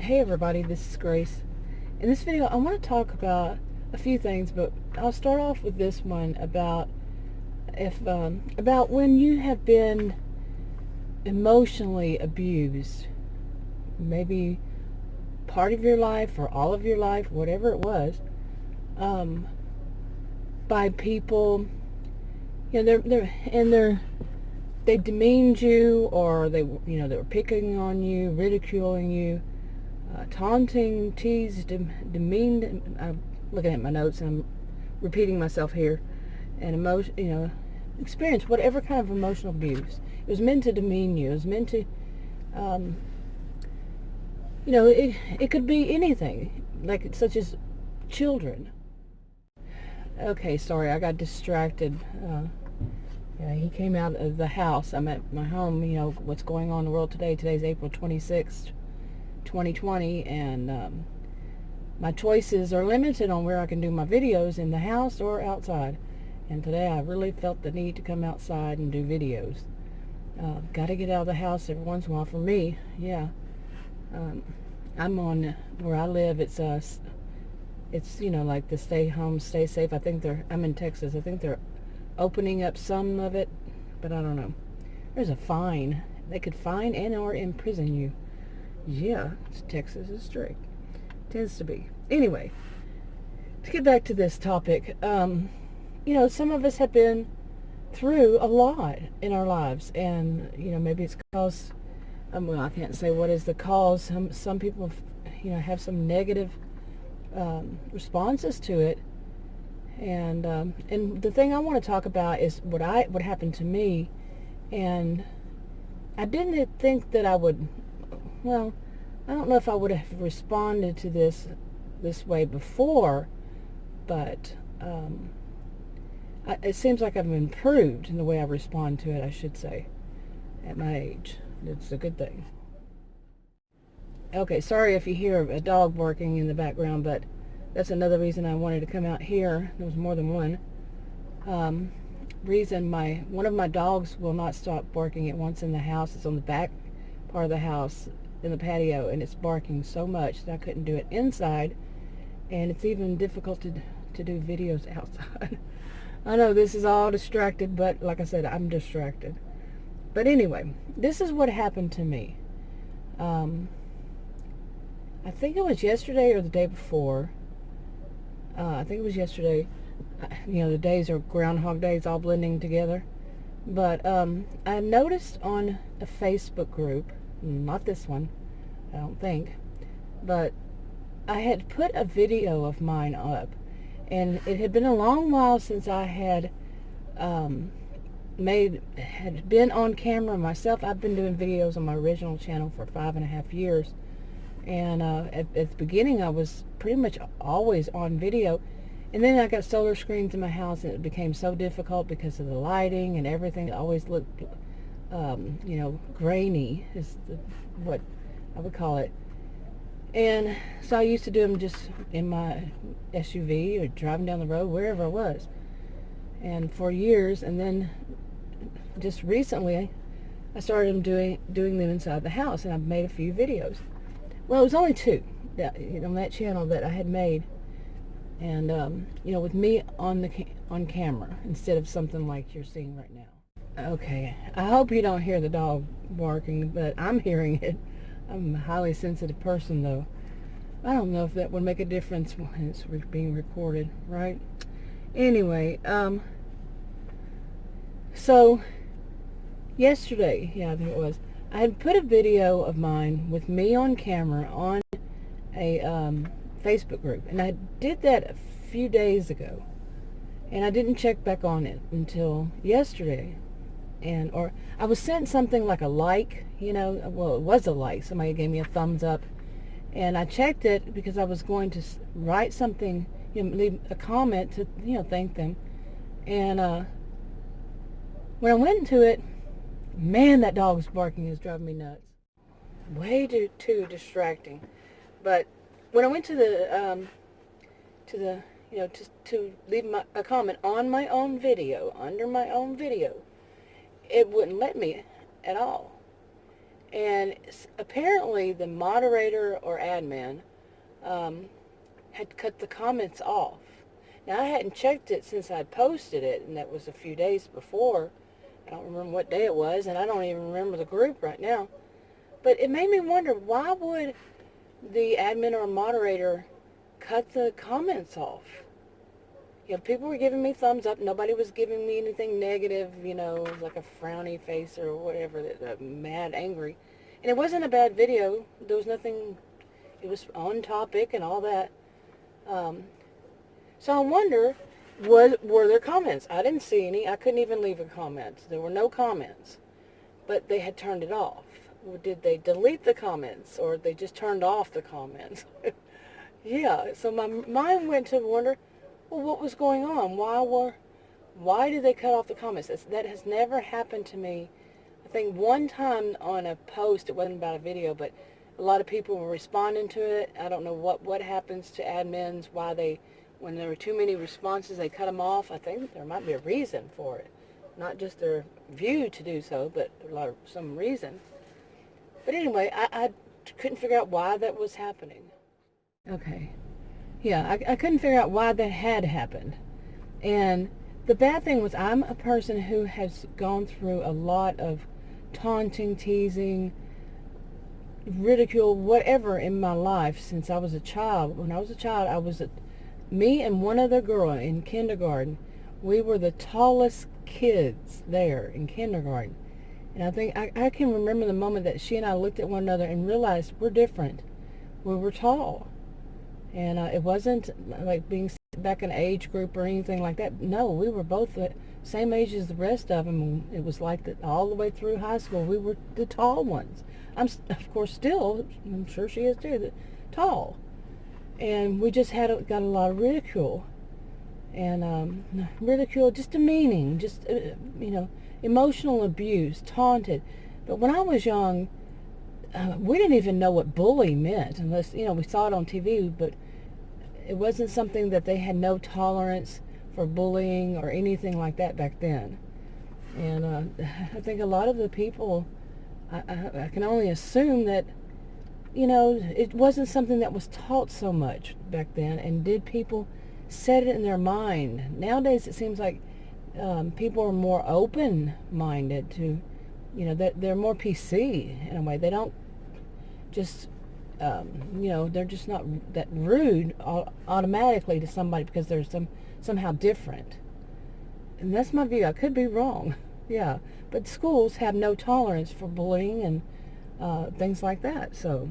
Hey everybody, this is Grace. In this video I want to talk about a few things, but I'll start off with this one about about when you have been emotionally abused, maybe part of your life or all of your life, whatever it was, by people. They demeaned you, or they were picking on you, ridiculing you, taunting, teased, demeaned. I'm looking at my notes and I'm repeating myself here. And experience whatever kind of emotional abuse. It was meant to demean you. It was meant to, it could be anything, such as children. Okay, sorry, I got distracted. He came out of the house. I'm at my home. What's going on in the world today. Today's April 26th, 2020, and my choices are limited on where I can do my videos, in the house or outside. And today I really felt the need to come outside and do videos. Got to get out of the house every once in a while. For me, yeah. I'm on where I live. It's like the stay home, stay safe. I'm in Texas. I think they're opening up some of it, but I don't know. There's a fine. They could fine and or imprison you. Yeah, Texas is strict. Tends to be. Anyway, to get back to this topic, some of us have been through a lot in our lives, and maybe it's because I can't say what is the cause. Some people have some negative responses to it, and the thing I want to talk about is what happened to me. And I didn't think that I would. Well, I don't know if I would have responded to this way before, but it seems like I've improved in the way I respond to it, I should say, at my age. It's a good thing. Okay, sorry if you hear a dog barking in the background, but that's another reason I wanted to come out here. There was more than one reason. One of my dogs will not stop barking at once in the house. It's on the back part of the house in the patio, and it's barking so much that I couldn't do it inside, and it's even difficult to do videos outside. I know this is all distracted, but like I said, I'm distracted. But anyway, this is what happened to me. I think it was yesterday or the day before. I think it was yesterday. The days are Groundhog days, all blending together. But I noticed on a Facebook group, not this one, I don't think, but I had put a video of mine up, and it had been a long while since I had been on camera myself. I've been doing videos on my original channel for 5.5 years, and at the beginning I was pretty much always on video, and then I got solar screens in my house, and it became so difficult because of the lighting and everything. It always looked grainy is what I would call it. And so I used to do them just in my SUV or driving down the road, wherever I was, and for years. And then just recently I started doing them inside the house, and I've made a few videos. Well, it was only two on that channel that I had made, and with me on camera instead of something like you're seeing right now. Okay, I hope you don't hear the dog barking, but I'm hearing it. I'm a highly sensitive person, though. I don't know if that would make a difference when it's being recorded, right? Anyway, so yesterday, yeah, I think it was, I had put a video of mine with me on camera on a Facebook group, and I did that a few days ago, and I didn't check back on it until yesterday. Or I was sent something like a like, well, it was a like. Somebody gave me a thumbs up, and I checked it because I was going to write something, leave a comment to, thank them. And when I went into it, man, that dog's barking is driving me nuts. Way too distracting. But when I went to to leave a comment on my own video, under my own video, it wouldn't let me at all. And apparently the moderator or admin had cut the comments off. Now, I hadn't checked it since I'd posted it, and that was a few days before. I don't remember what day it was, and I don't even remember the group right now. But it made me wonder, why would the admin or moderator cut the comments off? You know, people were giving me thumbs up. Nobody was giving me anything negative, you know, like a frowny face or whatever, mad, angry. And it wasn't a bad video. There was nothing, it was on topic and all that. So I wonder, were there comments? I didn't see any. I couldn't even leave a comment. There were no comments. But they had turned it off. Did they delete the comments, or they just turned off the comments? Yeah, so my mind went to wonder, well, what was going on? Why did they cut off the comments? That has never happened to me. I think one time on a post, it wasn't about a video, but a lot of people were responding to it. I don't know what happens to admins, why when there were too many responses, they cut them off. I think there might be a reason for it. Not just their view to do so, but some reason. But anyway, I couldn't figure out why that was happening. Okay. Yeah, I couldn't figure out why that had happened. And the bad thing was, I'm a person who has gone through a lot of taunting, teasing, ridicule, whatever in my life since I was a child. When I was a child, me and one other girl in kindergarten, we were the tallest kids there in kindergarten. And I think I can remember the moment that she and I looked at one another and realized we're different. We were tall. And it wasn't like being back in age group or anything like that. No, we were both the same age as the rest of them. It was like that all the way through high school. We were the tall ones. I'm, of course, still, I'm sure she is too, tall. And we just got a lot of ridicule. And ridicule, just demeaning, just, emotional abuse, taunted. But when I was young, we didn't even know what bully meant unless, we saw it on TV, but it wasn't something that they had no tolerance for bullying or anything like that back then. And I think a lot of the people, I can only assume that, it wasn't something that was taught so much back then. And did people set it in their mind? Nowadays it seems like people are more open-minded to, they're more PC in a way. They don't just, they're just not that rude automatically to somebody because they're somehow different. And that's my view. I could be wrong. Yeah. But schools have no tolerance for bullying and things like that. So,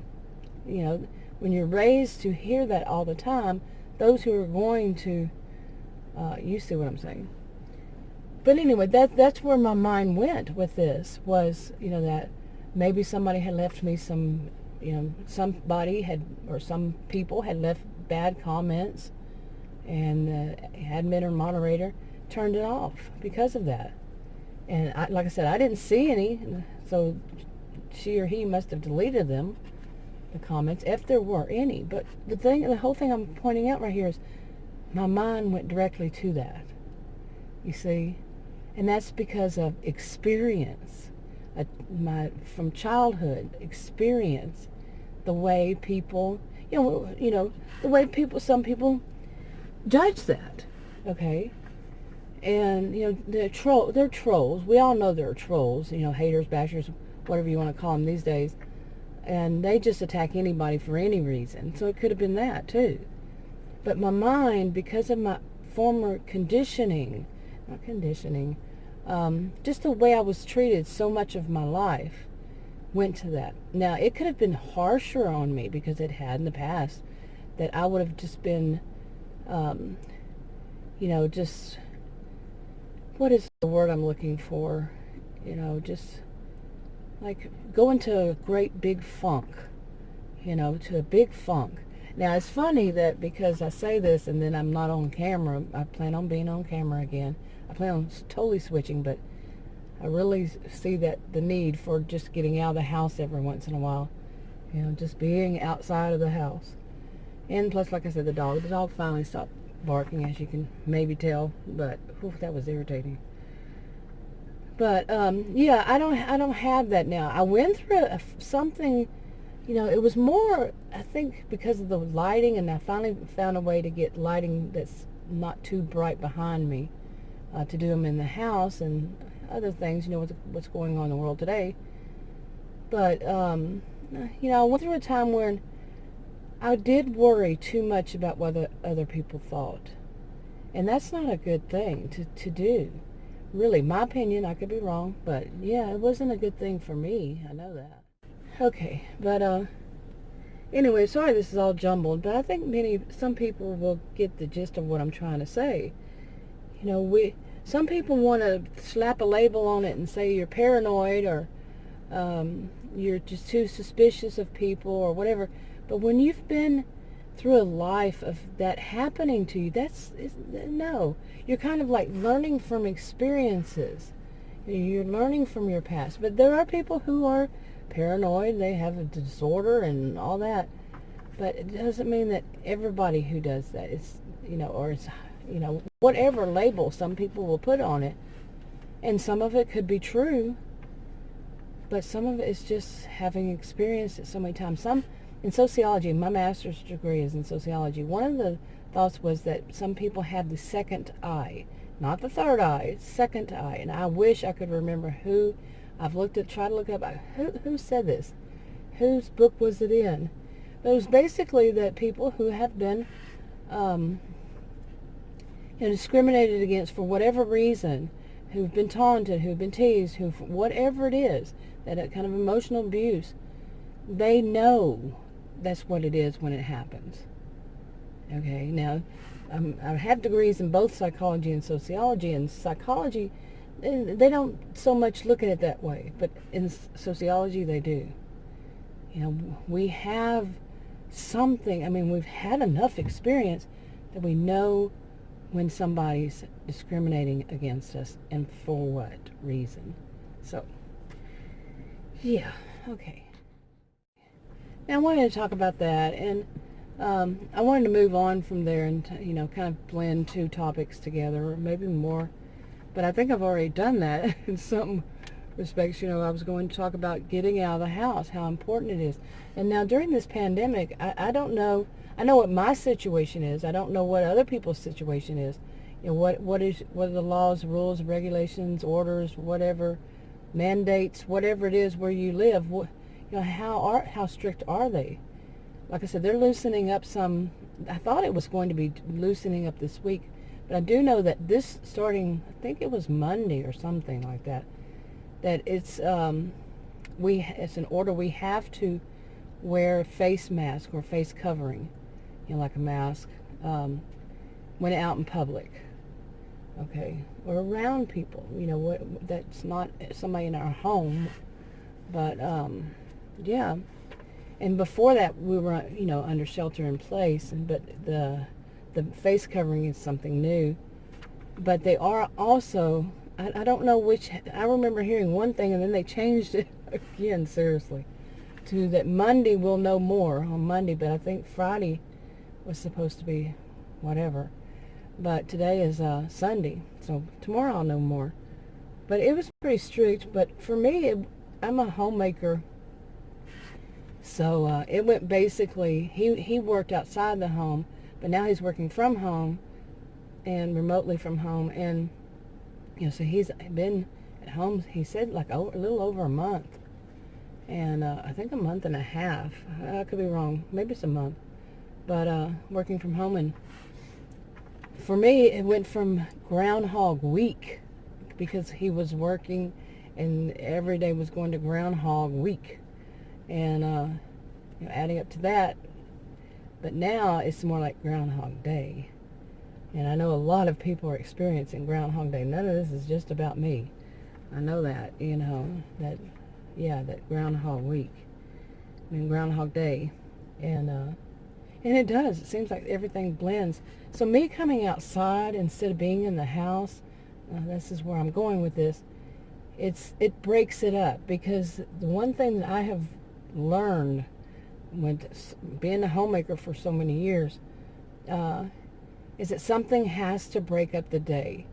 when you're raised to hear that all the time, those who are going to, you see what I'm saying. But anyway, that's where my mind went with this, was, that maybe somebody had left me some people had left bad comments, and the admin or moderator turned it off because of that. And like I said, I didn't see any, so she or he must have deleted them, the comments, if there were any. But the whole thing I'm pointing out right here is my mind went directly to that, you see. And that's because of experience, from childhood experience, the way people, the way some people judge that, okay? And, they're trolls. We all know they're trolls, haters, bashers, whatever you want to call them these days. And they just attack anybody for any reason. So it could have been that, too. But my mind, because of my former conditioning, just the way I was treated so much of my life, went to that. Now, it could have been harsher on me because it had in the past, that I would have just been, just, what is the word I'm looking for? Just like go into a great big funk, to a big funk. Now, it's funny that because I say this and then I'm not on camera, I plan on being on camera again. I plan on totally switching, but I really see that the need for just getting out of the house every once in a while, just being outside of the house. And plus, like I said, the dog finally stopped barking, as you can maybe tell, but that was irritating. But yeah, I don't have that now. I went through something, it was more, I think, because of the lighting, and I finally found a way to get lighting that's not too bright behind me, to do them in the house and other things, what's going on in the world today. But I went through a time when I did worry too much about what other people thought. And that's not a good thing to do. Really, my opinion, I could be wrong, but yeah, it wasn't a good thing for me. I know that. Okay, but anyway, sorry this is all jumbled, but I think some people will get the gist of what I'm trying to say. Some people want to slap a label on it and say you're paranoid, or you're just too suspicious of people or whatever. But when you've been through a life of that happening to you, no. You're kind of like learning from experiences. You're learning from your past. But there are people who are paranoid. They have a disorder and all that. But it doesn't mean that everybody who does that is, or it's, whatever label some people will put on it. And some of it could be true. But some of it is just having experienced it so many times. In sociology, my master's degree is in sociology. One of the thoughts was that some people have the second eye, not the third eye, second eye. And I wish I could remember who. I've tried to look up who said this, whose book was it in. But it was basically that people who have been discriminated against for whatever reason, who've been taunted, who've been teased, whatever it is, that kind of emotional abuse, they know that's what it is when it happens. Okay, now I have degrees in both psychology and sociology. And psychology, they don't so much look at it that way, but in sociology they do. We have something. I mean, we've had enough experience that we know when somebody's discriminating against us and for what reason. So, yeah, okay. Now I wanted to talk about that, and I wanted to move on from there and kind of blend two topics together, or maybe more. But I think I've already done that in some respects. I was going to talk about getting out of the house, how important it is. And now during this pandemic, I don't know. I know what my situation is. I don't know what other people's situation is. What are the laws, rules, regulations, orders, whatever, mandates, whatever it is where you live. How strict are they? Like I said, they're loosening up some. I thought it was going to be loosening up this week, but I do know that this starting, I think it was Monday or something like that, that it's an order we have to wear a face mask or face covering, like a mask, when out in public, okay, or around people, that's not somebody in our home, but yeah. And before that, we were, under shelter in place, but the face covering is something new. But they are also, I don't know which, I remember hearing one thing and then they changed it again, seriously, to that Monday we'll know more on Monday, but I think Friday was supposed to be whatever. But today is Sunday, so tomorrow I'll know more. But it was pretty strict, but for me, I'm a homemaker. So it went basically, he worked outside the home, but now he's working from home and remotely from home. And, so he's been at home, he said, like a little over a month. And I think a month and a half. I could be wrong. Maybe it's a month. But working from home. And for me, it went from Groundhog Week because he was working and every day was going to Groundhog Week. And adding up to that, but now it's more like Groundhog Day. And I know a lot of people are experiencing Groundhog Day. None of this is just about me. I know that, that Groundhog Week. Groundhog Day. And it does. It seems like everything blends. So me coming outside instead of being in the house, this is where I'm going with this, it breaks it up, because the one thing that I have learned when being a homemaker for so many years is that something has to break up the day.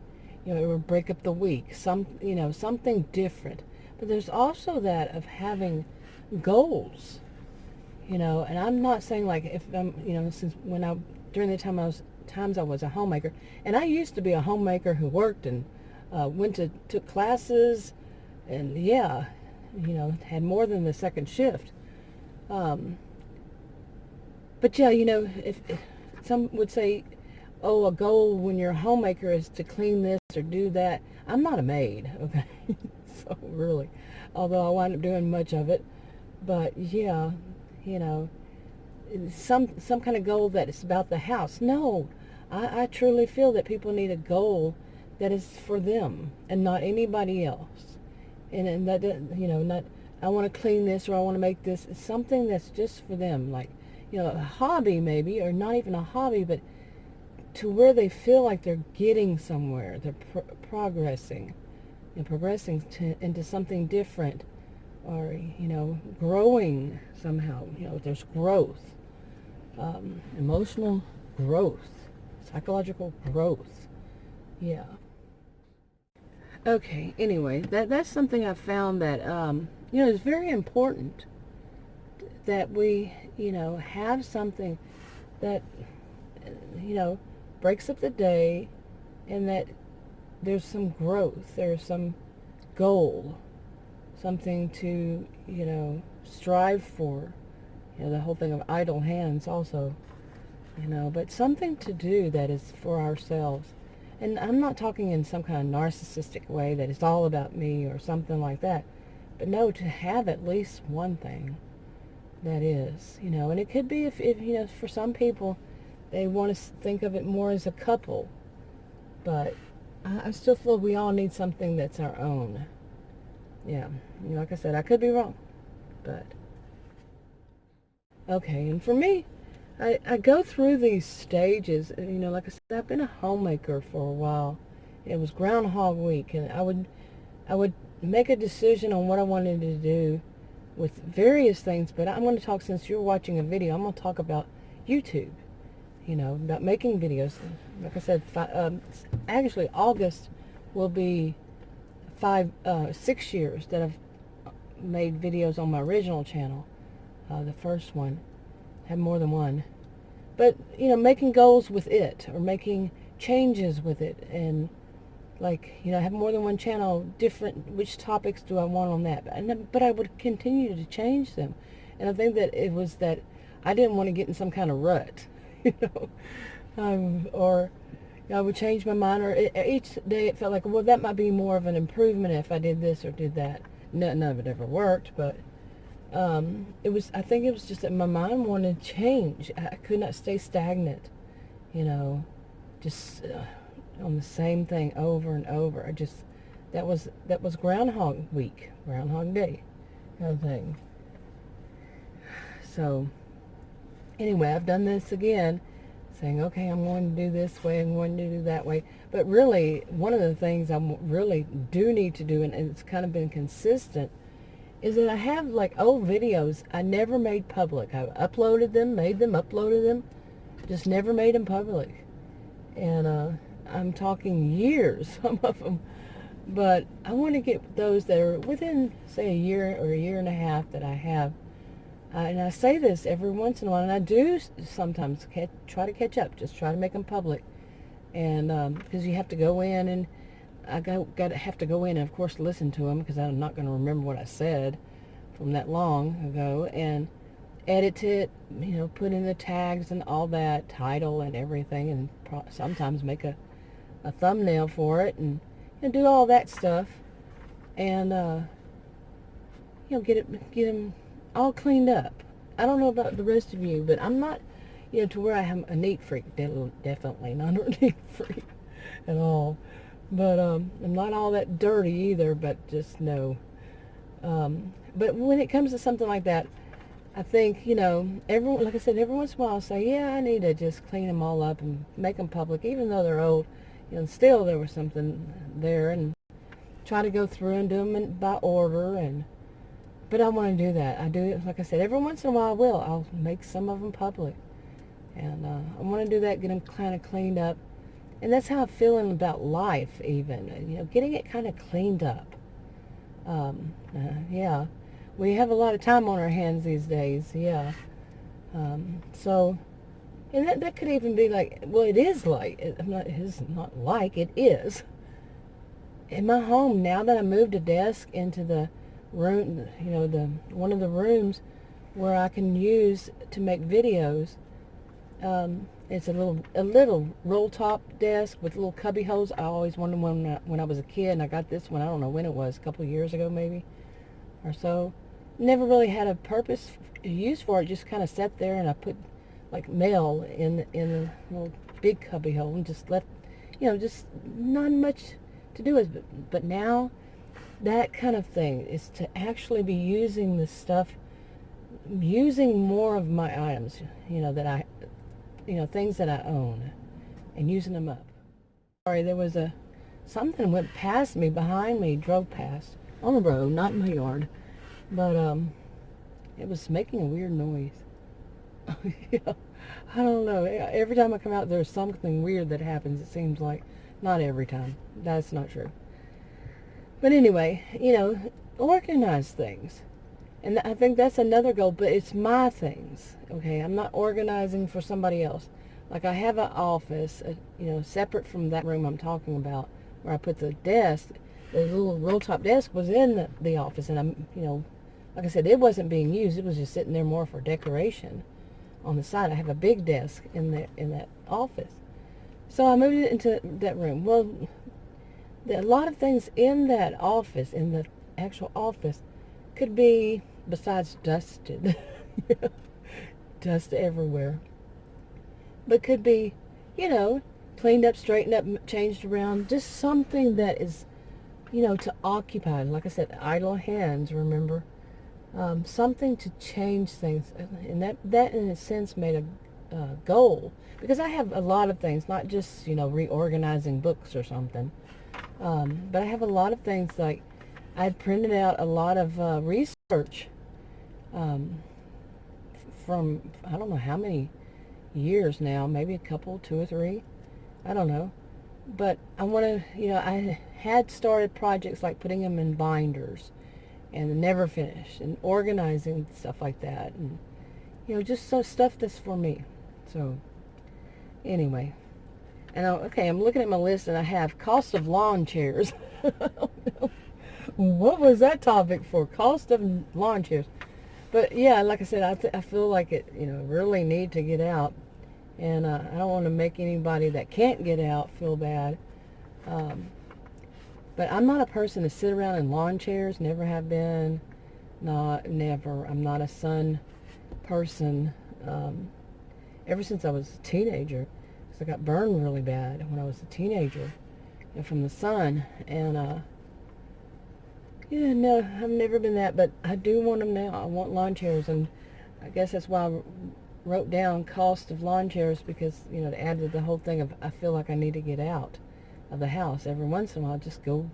it would break up the week, something different. But there's also that of having goals, and I'm not saying like if I'm, since during the times I was a homemaker, and I used to be a homemaker who worked and took classes, and yeah, had more than the second shift. Um, but yeah, if some would say, oh, a goal when you're a homemaker is to clean this or do that. I'm not a maid, okay? So really, although I wind up doing much of it, but yeah, you know, some kind of goal that is about the house. No, I truly feel that people need a goal that is for them and not anybody else. And that, not, I want to clean this or I want to make this. It's something that's just for them. Like, a hobby maybe, or not even a hobby, but to where they feel like they're getting somewhere. They're progressing and progressing into something different, or, growing somehow. There's growth, emotional growth, psychological growth. Yeah. Okay, anyway, that's something I found that, is very important that we, have something that, breaks up the day, and that there's some growth, there's some goal, something to, strive for. The whole thing of idle hands also, but something to do that is for ourselves. And I'm not talking in some kind of narcissistic way that it's all about me or something like that. But no, to have at least one thing that is, and it could be if for some people, they want to think of it more as a couple. But I still feel we all need something that's our own. Yeah, like I said, I could be wrong. But, okay, and for me, I go through these stages. Like I said, I've been a homemaker for a while. It was Groundhog week, and I would make a decision on what I wanted to do with various things. But I'm going to talk, since you're watching a video, I'm going to talk about YouTube. About making videos. Like I said, actually August will be 6 years that I've made videos on my original channel. The first one had more than one. But, making goals with it, or making changes with it, and like, have more than one channel, which topics do I want on that? But I would continue to change them. And I think that it was that I didn't want to get in some kind of rut, or I would change my mind, or each day it felt like, well, that might be more of an improvement if I did this or did that. None of it ever worked, but I think it was just that my mind wanted change. I could not stay stagnant, just on the same thing over and over. That was Groundhog week, Groundhog Day kind of thing. So anyway, I've done this again, saying, okay, I'm going to do this way, I'm going to do that way. But really, one of the things I really do need to do, and it's kind of been consistent, is that I have like old videos I never made public. I uploaded them, made them, uploaded them, just never made them public. And I'm talking years, some of them. But I want to get those that are within, say, a year or a year and a half that I have. And I say this every once in a while, and I do sometimes try to catch up, just try to make them public. And because you have to go in, and I have to go in and, of course, listen to them, because I'm not going to remember what I said from that long ago, and edit it, put in the tags and all that, title and everything, and sometimes make a thumbnail for it, and do all that stuff, and get them all cleaned up. I don't know about the rest of you, but I'm not, to where I am a neat freak. Definitely not a neat freak at all. But I'm not all that dirty either, but just no. But when it comes to something like that, I think, like I said, every once in a while I'll say, yeah, I need to just clean them all up and make them public, even though they're old. Still there was something there, and try to go through and do them by order. But I want to do that. I do it, like I said, every once in a while I will. I'll make some of them public. And I want to do that, get them kind of cleaned up. And that's how I'm feeling about life, even. You know, getting it kind of cleaned up. Yeah. We have a lot of time on our hands these days, yeah. So, and that could even be like, well, it is like, it's not like, it is. In my home, now that I moved a desk into the room, you know, one of the rooms where I can use to make videos, it's a little roll top desk with little cubby holes. I always wanted one when I was a kid, and I got this one, I don't know when it was, a couple of years ago maybe, or so. Never really had a purpose, use for it, just kind of sat there, and I put like mail in a little big cubby hole and just left, you know, just not much to do with it. But now, that kind of thing is to actually be using this stuff, using more of my items, you know, things that I own, and using them up. Sorry, there was something went past me, behind me, drove past, on the road, not in my yard, but it was making a weird noise. Yeah, I don't know. Every time I come out, there's something weird that happens, it seems like. Not every time. That's not true. But anyway, you know, organize things. And I think that's another goal, but it's my things, okay? I'm not organizing for somebody else. Like, I have an office, you know, separate from that room I'm talking about, where I put the desk. The little roll-top desk was in the office, and I'm, you know, like I said, it wasn't being used. It was just sitting there more for decoration on the side. I have a big desk in that office. So I moved it into that room. Well, a lot of things in that office, in the actual office, could be, besides dusted, dust everywhere, but could be, you know, cleaned up, straightened up, changed around, just something that is, you know, to occupy. Like I said, idle hands, remember? Something to change things, and that in a sense made a goal, because I have a lot of things, not just, you know, reorganizing books or something, but I have a lot of things. Like, I've printed out a lot of research from I don't know how many years now, maybe a couple, 2 or 3, I don't know, but I want to, you know, I had started projects like putting them in binders and never finished, and organizing stuff like that, and, you know, just stuff that's for me. So anyway, and okay, I'm looking at my list, and I have cost of lawn chairs. What was that topic for? Cost of lawn chairs. But yeah, like I said, I feel like it, you know, really need to get out, and I don't want to make anybody that can't get out feel bad. But I'm not a person to sit around in lawn chairs. Never have been. Never. I'm not a sun person. Ever since I was a teenager, because I got burned really bad when I was a teenager, and from the sun. And yeah, no, I've never been that. But I do want them now. I want lawn chairs, and I guess that's why I wrote down cost of lawn chairs, because, you know, to add to the whole thing of, I feel like I need to get out of the house every once in a while. Just go,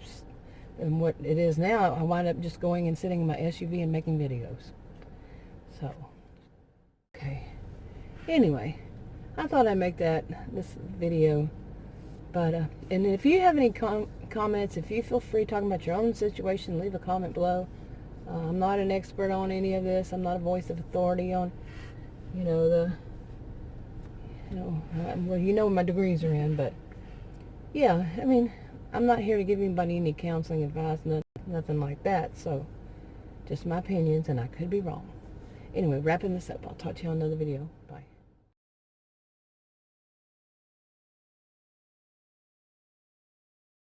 and what it is now, I wind up just going and sitting in my SUV and making videos. So, okay. Anyway, I thought I'd make this video. But and if you have any comments, if you feel free talking about your own situation, leave a comment below. I'm not an expert on any of this. I'm not a voice of authority on, you know, well, you know what my degrees are in, but yeah, I mean, I'm not here to give anybody any counseling advice, nothing like that. So, just my opinions, and I could be wrong. Anyway, wrapping this up. I'll talk to you on another video. Bye.